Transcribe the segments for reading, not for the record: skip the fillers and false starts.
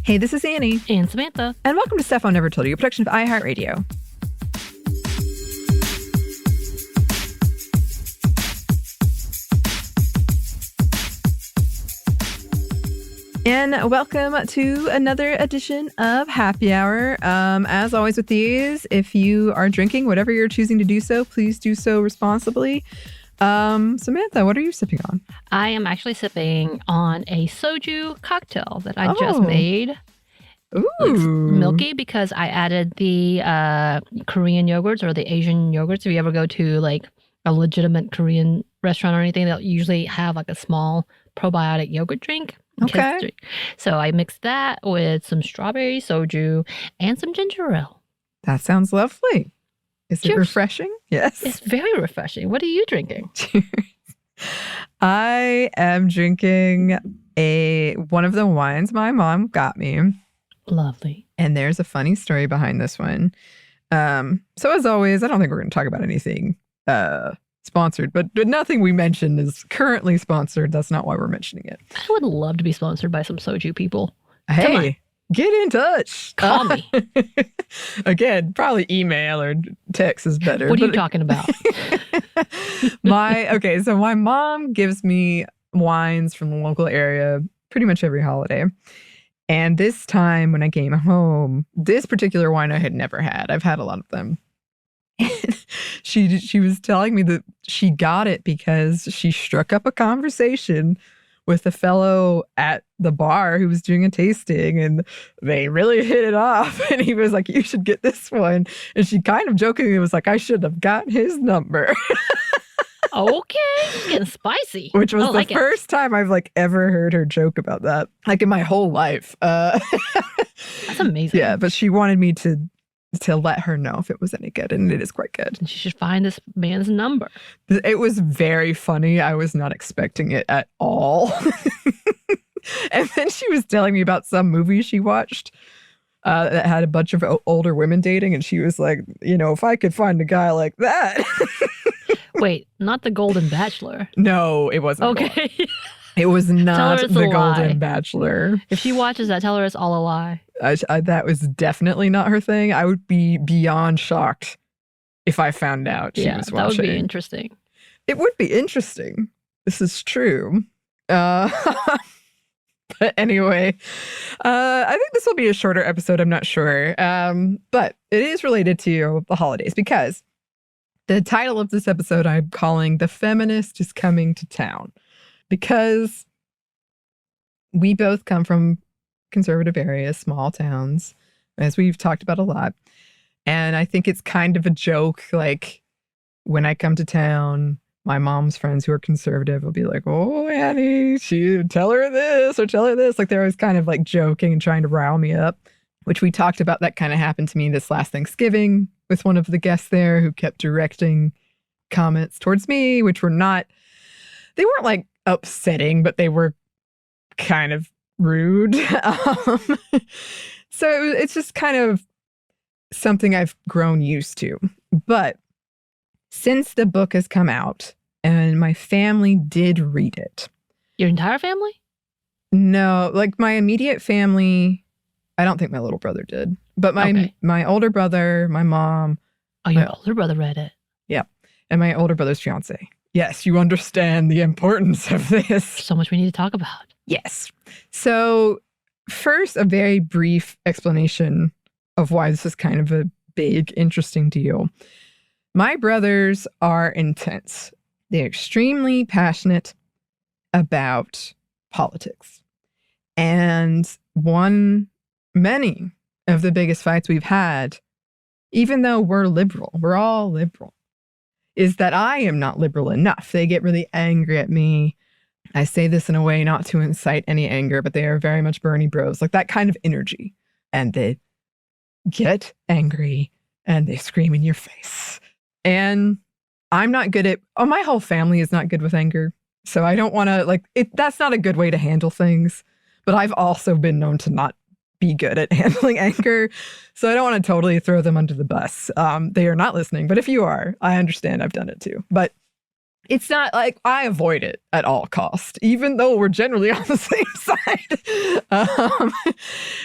Hey, this is Anney. And Samantha. And welcome to Stuff I Never Told You, a production of iHeartRadio. And welcome to another edition of Happy Hour. As always with these, if you are drinking, whatever you're choosing to do so, please do so responsibly. Samantha, what are you sipping on? I am actually sipping on a soju cocktail that I just made. Ooh. It's milky because I added the Korean yogurts or the Asian yogurts. If you ever go to like a legitimate Korean restaurant or anything, they'll usually have like a small probiotic yogurt drink. Okay. So I mixed that with some strawberry soju and some ginger ale. That sounds lovely. Is it refreshing? Yes. It's very refreshing. What are you drinking? Cheers. I am drinking one of the wines my mom got me. Lovely. And there's a funny story behind this one. So as always, I don't think we're going to talk about anything sponsored, but nothing we mentioned is currently sponsored. That's not why we're mentioning it. I would love to be sponsored by some soju people. Hey, get in touch. Call me. Again, probably email or text is better. What are you talking about? So my mom gives me wines from the local area pretty much every holiday. And this time when I came home, this particular wine I had never had. I've had a lot of them. And she was telling me that she got it because she struck up a conversation with a fellow at the bar who was doing a tasting, and they really hit it off. And he was like, "You should get this one." And she kind of jokingly was like, "I should have got his number." Okay, getting spicy. Which was the first time I've ever heard her joke about that, in my whole life. That's amazing. Yeah, but she wanted me to let her know if it was any good, and it is quite good. And she should find this man's number. It was very funny. I was not expecting it at all. And then she was telling me about some movie she watched that had a bunch of older women dating, and she was like, if I could find a guy like that. Wait, not The Golden Bachelor. No, it wasn't. Okay. It was not The Golden Bachelor. If she watches that, tell her it's all a lie. That was definitely not her thing. I would be beyond shocked if I found out she was watching. That would be interesting. It would be interesting. This is true. But anyway, I think this will be a shorter episode. I'm not sure. But it is related to the holidays because the title of this episode I'm calling The Feminist is Coming to Town. Because we both come from conservative areas, small towns, as we've talked about a lot. And I think it's kind of a joke, when I come to town, my mom's friends who are conservative will be like, "Oh, Anney, tell her this or tell her this." They're always kind of joking and trying to rile me up, which we talked about. That kind of happened to me this last Thanksgiving with one of the guests there who kept directing comments towards me, which were they weren't upsetting, but they were kind of rude. So it's just kind of something I've grown used to. But since the book has come out and my family did read it. Your entire family? No, my immediate family, I don't think my little brother did. But my older brother, my mom. Oh, your older brother read it. Yeah. And my older brother's fiance. Yes, you understand the importance of this. So much we need to talk about. Yes. So first, a very brief explanation of why this is kind of a big, interesting deal. My brothers are intense. They're extremely passionate about politics. And many of the biggest fights we've had, even though we're all liberal, is that I am not liberal enough. They get really angry at me. I say this in a way not to incite any anger, but they are very much Bernie bros, that kind of energy. And they get angry and they scream in your face. And I'm not good at, my whole family is not good with anger. So I don't want to, that's not a good way to handle things. But I've also been known to not be good at handling anger. So I don't want to totally throw them under the bus. They are not listening. But if you are, I understand. I've done it too. But it's not like I avoid it at all cost, even though we're generally on the same side.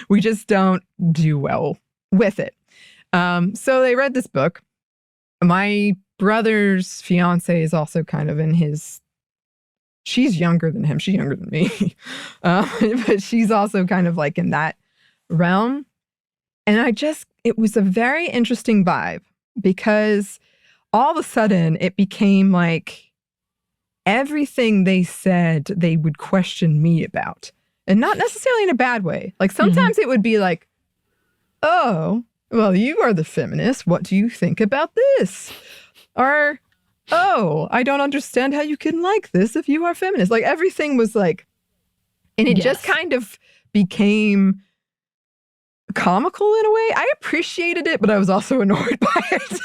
We just don't do well with it. So they read this book. My brother's fiance is also kind of in his, she's younger than him. She's younger than me. But she's also kind of like in that realm. And it was a very interesting vibe because all of a sudden it became like everything they said they would question me about. And not necessarily in a bad way. Like sometimes it would be like, oh, well, you are the feminist. What do you think about this? Or, oh, I don't understand how you can like this if you are feminist. Like everything was like, and it just kind of became comical in a way. I appreciated it, but I was also annoyed by it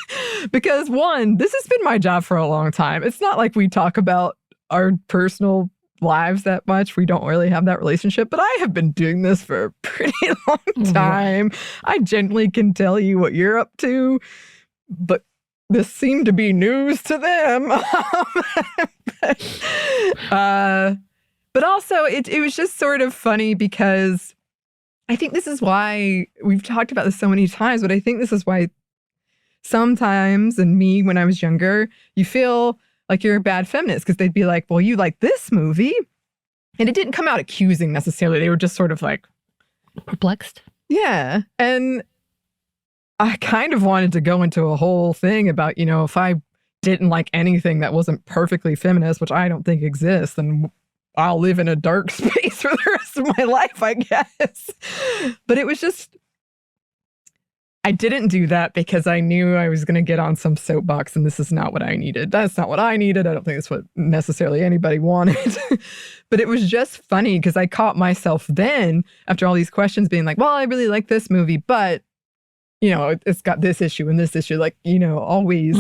because one, this has been my job for a long time. It's not like we talk about our personal lives that much. We don't really have that relationship, but I have been doing this for a pretty long time. I generally can tell you what you're up to, but this seemed to be news to them. But also it was just sort of funny because I think this is why we've talked about this so many times, but I think this is why sometimes, and me when I was younger, you feel like you're a bad feminist because they'd be like, well, you like this movie. And it didn't come out accusing necessarily. They were just sort of like perplexed. Yeah. And I kind of wanted to go into a whole thing about, if I didn't like anything that wasn't perfectly feminist, which I don't think exists, then I'll live in a dark space for the rest of my life, I guess. But it was just, I didn't do that because I knew I was going to get on some soapbox and this is not what I needed. That's not what I needed. I don't think that's what necessarily anybody wanted. But it was just funny because I caught myself then after all these questions being like, well, I really like this movie, but, it's got this issue and this issue, like, always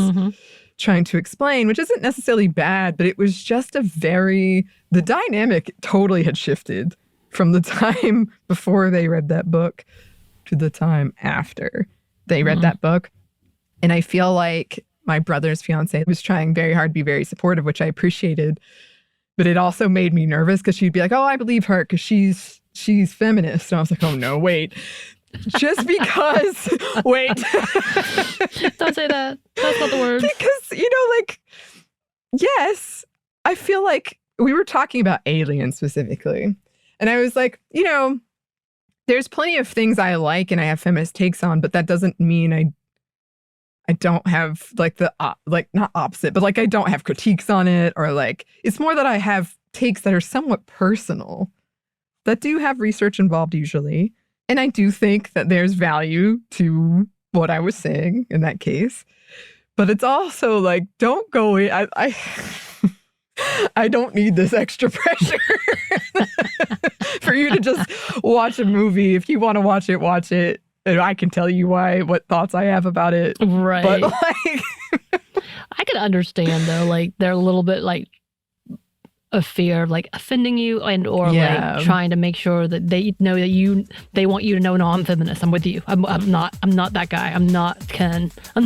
trying to explain, which isn't necessarily bad, but it was just the dynamic totally had shifted from the time before they read that book to the time after they read that book. And I feel like my brother's fiance was trying very hard to be very supportive, which I appreciated. But it also made me nervous because she'd be like, oh, I believe her because she's feminist. And I was like, oh, no, wait. Just because, wait. Don't say that. That's not the word. Because, yes, I feel like we were talking about aliens specifically. And I was like, there's plenty of things I like and I have feminist takes on, but that doesn't mean I don't have not opposite, but I don't have critiques on it, or it's more that I have takes that are somewhat personal that do have research involved usually. And I do think that there's value to what I was saying in that case. But it's also don't go in. I don't need this extra pressure for you to just watch a movie. If you want to watch it, watch it. And I can tell you what thoughts I have about it. Right. But I could understand though, they're a little bit a fear of offending you or trying to make sure that they know that they want you to know, no, I'm feminist. I'm with you. I'm not that guy. I'm not Ken. I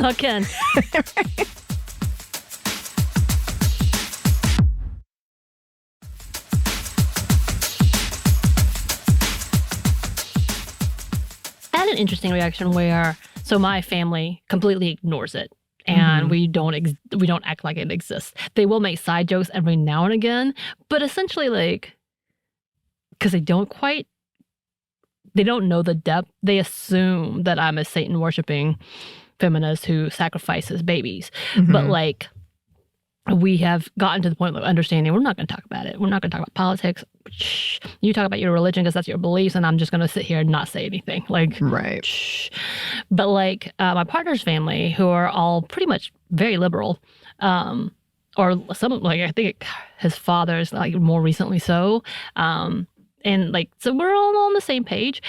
had an interesting reaction where my family completely ignores it. And we don't act like it exists. They will make side jokes every now and again, but essentially because they don't know the depth. They assume that I'm a Satan worshiping feminist who sacrifices babies. But we have gotten to the point of understanding we're not going to talk about it. We're not going to talk about politics. Shh. You talk about your religion because that's your beliefs, and I'm just going to sit here and not say anything. Right. Shh. But my partner's family, who are all pretty much very liberal, or some I think his father's more recently so, and so we're all on the same page.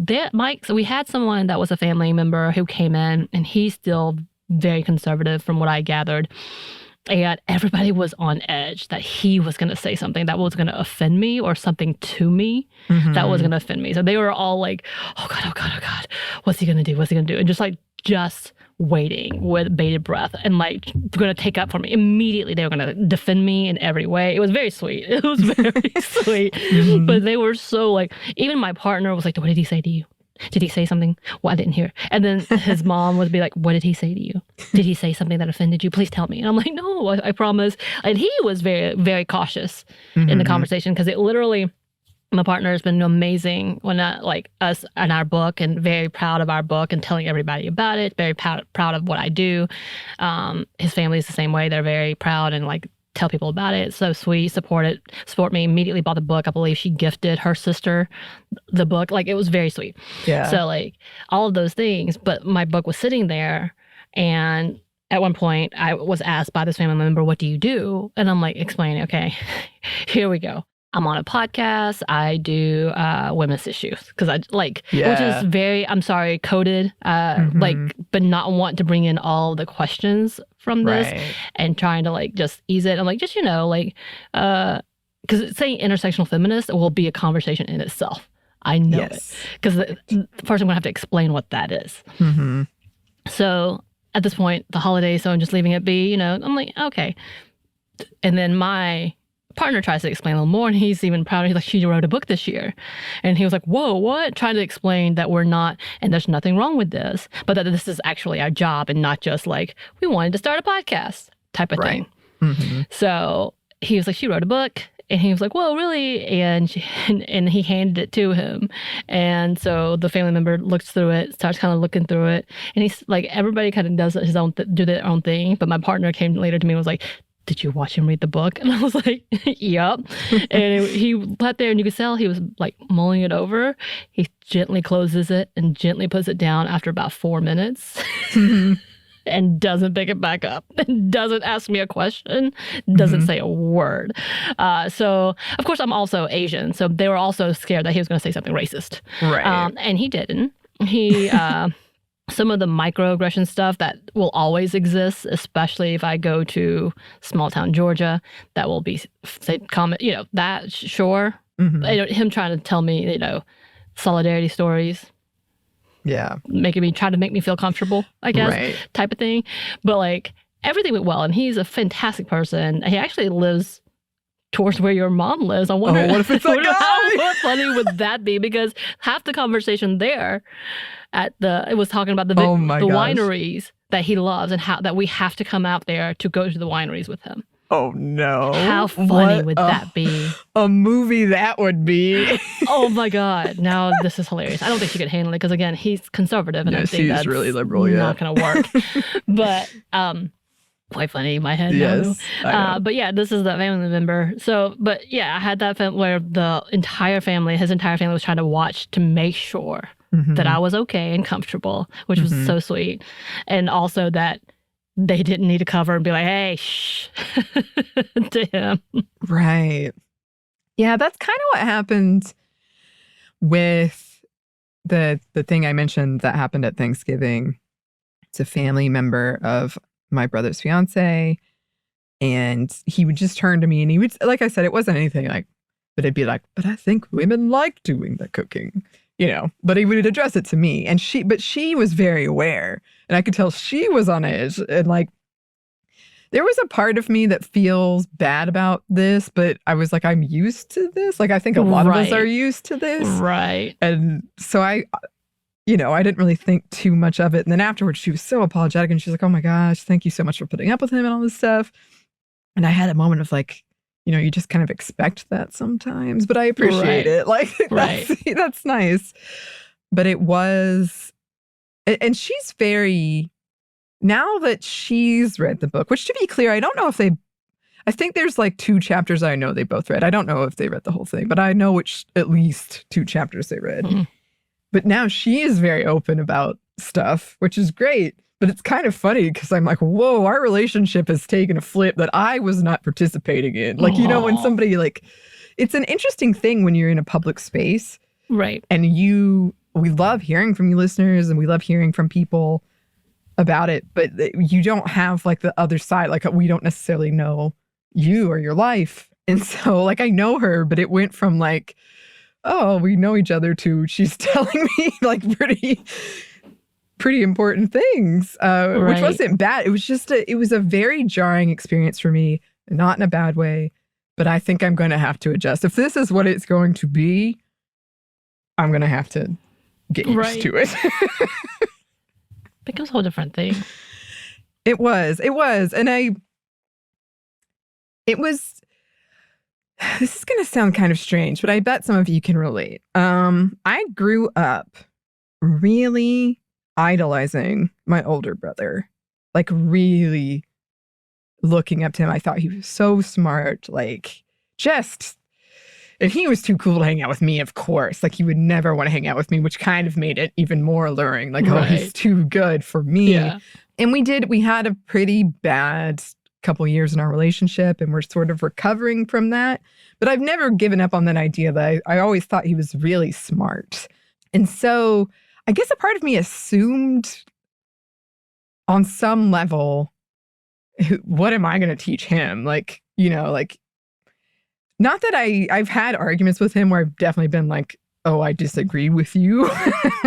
So we had someone that was a family member who came in, and he's still very conservative from what I gathered. And everybody was on edge that he was going to say something that was going to offend me, or something to me that was going to offend me. So they were all like, oh God, what's he going to do? What's he going to do? And just waiting with bated breath and like going to take up for me. Immediately they were going to defend me in every way. It was very sweet. It was very sweet. But they were so like, even my partner was like, what did he say to you? Did he say something? Well, I didn't hear. And then his mom would be like, what did he say to you? Did he say something that offended you? Please tell me. And I'm like, no, I promise. And he was very, very cautious in the conversation because it literally, my partner has been amazing when like us and our book and very proud of our book and telling everybody about it. Very proud of what I do. His family is the same way. They're very proud and like tell people about it. It's so sweet. Support me. Immediately bought the book. I believe she gifted her sister the book. Like it was very sweet. Yeah. So like all of those things. But my book was sitting there, and at one point I was asked by this family member, "What do you do?" And I'm like explaining. Okay, here we go. I'm on a podcast. I do women's issues because I like, which is very, I'm sorry, coded, like, but not want to bring in all the questions from this and trying to like just ease it. I'm like, just, like, because saying intersectional feminist will be a conversation in itself. I know it. Because first I'm going to have to explain what that is. So at this point, the holidays, so I'm just leaving it be, I'm like, okay. And then my partner tries to explain a little more, and he's even prouder. He's like, she wrote a book this year. And he was like, whoa, what? Trying to explain that we're not, and there's nothing wrong with this, but that this is actually our job and not just like, we wanted to start a podcast type of thing. So he was like, she wrote a book. And he was like, whoa, really? And he handed it to him. And so the family member looks through it, starts kind of looking through it. And he's like, everybody kind of does his own, do their own thing. But my partner came later to me and was like, did you watch him read the book? And I was like, yep. And he sat there and you could tell he was like mulling it over. He gently closes it and gently puts it down after about 4 minutes and doesn't pick it back up and doesn't ask me a question, doesn't say a word. So, of course, I'm also Asian. So they were also scared that he was going to say something racist. Right. And he didn't. He... some of the microaggression stuff that will always exist, especially if I go to small town Georgia, that will be, say, comment, that, sure. Him trying to tell me, solidarity stories. Yeah. Try to make me feel comfortable, I guess, type of thing. But like, everything went well, and he's a fantastic person. He actually lives towards where your mom lives. I wonder, what if it's that guy? How funny would that be? Because half the conversation there it was talking about the wineries that he loves and how that we have to come out there to go to the wineries with him. Oh no. How funny would that be? A movie that would be. Oh my God. Now this is hilarious. I don't think she could handle it because again, he's conservative and I think that's really liberal, not going to work. But quite funny in my head. Yes. But yeah, this is the family member. So, but yeah, I had that where his entire family was trying to watch to make sure that I was okay and comfortable, which was so sweet. And also that they didn't need to cover and be like, hey, shh, to him. Right. Yeah, that's kind of what happened with the thing I mentioned that happened at Thanksgiving. It's a family member of my brother's fiance, and he would just turn to me and he would, like I said, it wasn't anything like, but it'd be like, but I think women like doing the cooking, but he would address it to me, and she was very aware, and I could tell she was on edge, and like, there was a part of me that feels bad about this, but I was like, I'm used to this. Like, I think a lot of us are used to this. Right. And so I didn't really think too much of it. And then afterwards, she was so apologetic. And she's like, oh my gosh, thank you so much for putting up with him and all this stuff. And I had a moment of like, you just kind of expect that sometimes, but I appreciate it. Like, that's nice. But it was, and she's very, now that she's read the book, which to be clear, I don't know if I think there's like 2 chapters I know they both read. I don't know if they read the whole thing, but I know at least 2 chapters they read. But now she is very open about stuff, which is great. But it's kind of funny because I'm like, whoa, our relationship has taken a flip that I was not participating in. Like, when somebody like, it's an interesting thing when you're in a public space. Right. And we love hearing from you listeners and we love hearing from people about it. But you don't have like the other side. Like, we don't necessarily know you or your life. And so like, I know her, but it went from like, oh, we know each other to she's telling me like pretty pretty important things, which wasn't bad. It was just it was a very jarring experience for me, not in a bad way, but I think I'm going to have to adjust. If this is what it's going to be, I'm going to have to get used to it. Becomes a whole different thing. It was. And this is going to sound kind of strange, but I bet some of you can relate. I grew up really idolizing my older brother, like really looking up to him. I thought he was so smart, like and he was too cool to hang out with me, of course. Like he would never want to hang out with me, which kind of made it even more alluring. Like, oh, he's too good for me. Yeah. And we had a pretty bad couple years in our relationship, and we're sort of recovering from that. But I've never given up on that idea that I always thought he was really smart. And so I guess a part of me assumed on some level, what am I going to teach him? Like, not that I've had arguments with him where I've definitely been like, oh, I disagree with you.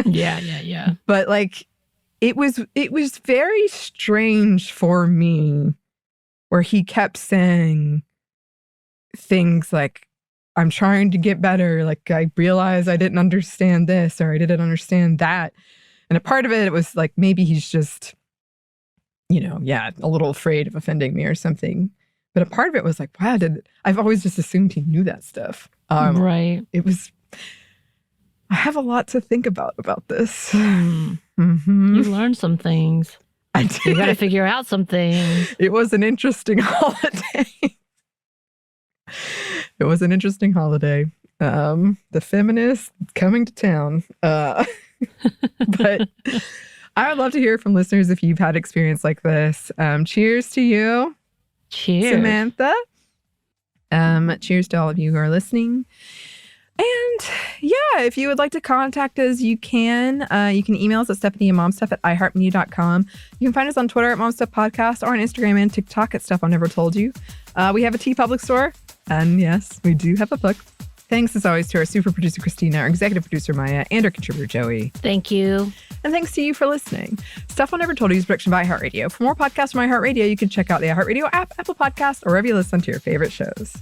Yeah. But like, it was very strange for me where he kept saying things like, I'm trying to get better. Like, I realized I didn't understand this or I didn't understand that. And a part of it was like, maybe he's just, a little afraid of offending me or something. But a part of it was like, wow, I've always just assumed he knew that stuff. Right. I have a lot to think about this. Mm-hmm. You learned some things. I did. You got to figure out some things. It was an interesting holiday. The Feminist coming to town. But I would love to hear from listeners if you've had experience like this. Cheers to you. Cheers. Samantha. Cheers to all of you who are listening. And yeah, if you would like to contact us, you can. You can email us at stephanieandmomstuff@iheartmedia.com. You can find us on Twitter at momstuffpodcast or on Instagram and TikTok at Stuff I Never Told You. We have a TeePublic store. And yes, we do have a book. Thanks as always to our super producer, Christina, our executive producer, Maya, and our contributor, Joey. Thank you. And thanks to you for listening. Stuff I Never Told You is a production by iHeartRadio. For more podcasts from iHeartRadio, you can check out the iHeartRadio app, Apple Podcasts, or wherever you listen to your favorite shows.